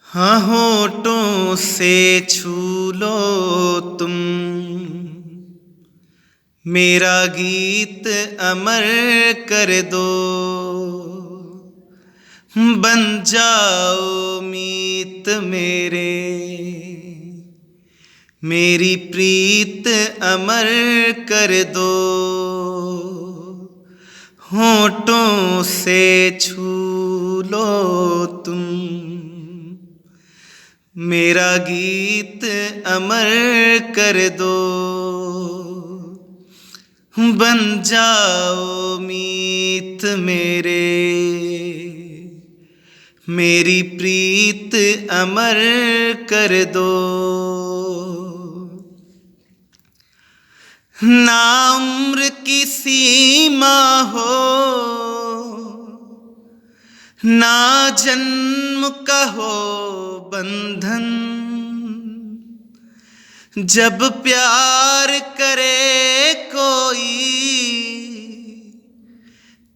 हाँ होठों से छू लो तुम मेरा गीत अमर कर दो। बन जाओ मीत मेरे, मेरी प्रीत अमर कर दो। होठों से छू लो तुम मेरा गीत अमर कर दो। बन जाओ मीत मेरे, मेरी प्रीत अमर कर दो। ना उम्र की सीमा हो, ना जन्म का हो बंधन। जब प्यार करे कोई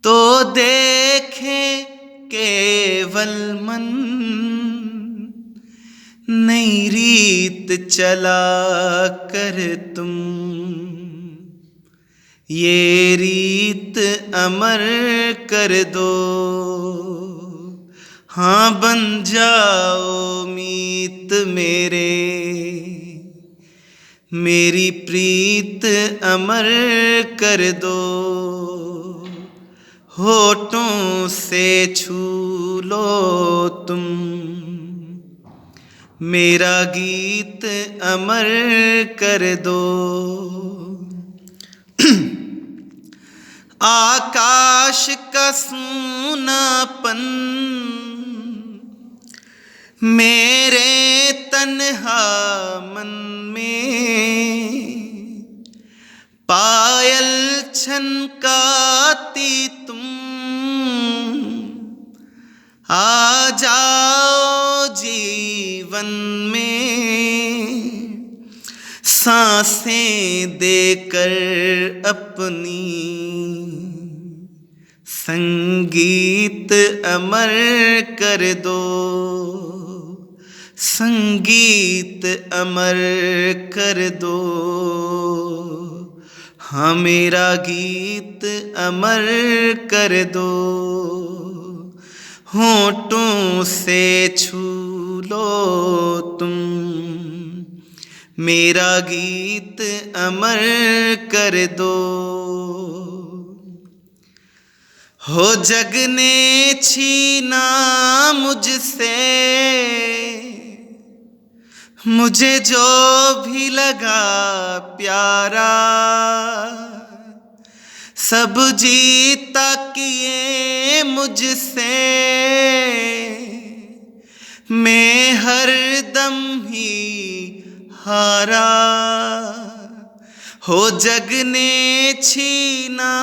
तो देखे केवल मन। नई रीत चला कर तुम ये रीत अमर कर दो। हाँ बन जाओ मीत मेरे, मेरी प्रीत अमर कर दो। होठों से छू लो तुम मेरा गीत अमर कर दो। आकाश का सूनापन मेरे तन्हा मन में, पायल छनकाती तुम आ जाओ जीवन में। सांसें देकर अपनी संगीत अमर कर दो। संगीत अमर कर दो। हाँ मेरा गीत अमर कर दो। होठों से छू लो तुम मेरा गीत अमर कर दो। हो जग ने छीना मुझसे मुझे जो भी लगा प्यारा। सब जीता किए मुझसे, मैं हरदम ही हारा। हो जग ने छीना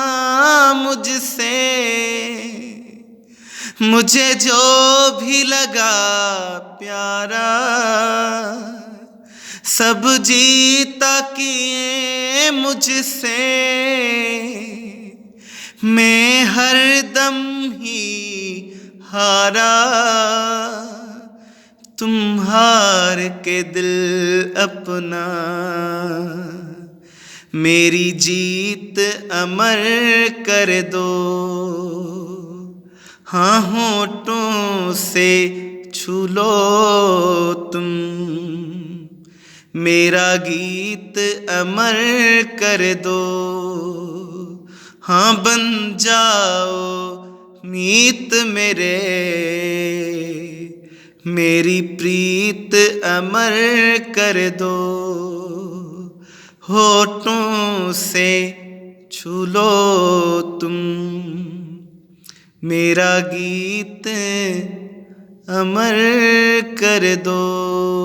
मुझसे मुझे जो भी लगा प्यारा। सब जीता किए मुझसे, मैं हरदम ही हारा। तुम हार के दिल अपना मेरी जीत अमर कर दो। हाँ होठों से छू लो तुम मेरा गीत अमर कर दो। हाँ बन जाओ मीत मेरे, मेरी प्रीत अमर कर दो। होठों से छू लो तुम मेरा गीत अमर कर दो।